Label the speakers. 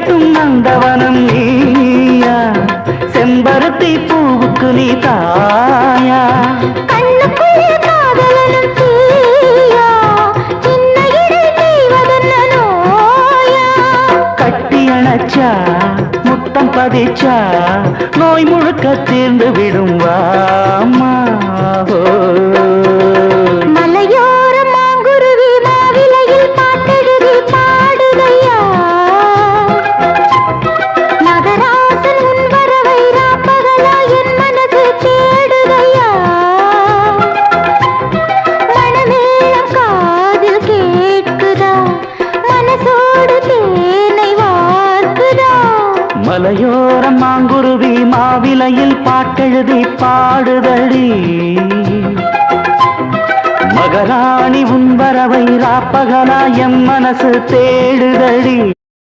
Speaker 1: கட்டும் நந்தவனம் நீயா செம்பருத்தி பூவுக்கு நீ தாயா
Speaker 2: கண்ணுக்குள்ளே காதலனும் தீயா சின்ன இடை செய்வதென்ன நோயா
Speaker 1: கட்டி அணைச்சா முத்தம் பதிச்சா நோய் முழுக்க தீர்ந்து விடும் வாமா
Speaker 2: மலையோர மாங்குருவி மாவிலையில் பாட்டெழுதி பாடுதையா நகராசன் உன் வரவை ராப்பகலா என் மனது தேடுதையா மணமேளம் காதில் கேட்குதா மனசோடு தேனை வார்க்குதா
Speaker 1: மலையோரம் மாங்குருவி மாவிலையில் பாட்டெழுதி பாடுதடி மகராணி உன் வரவை ராப்பகலா எம் மனசு தேடுதடி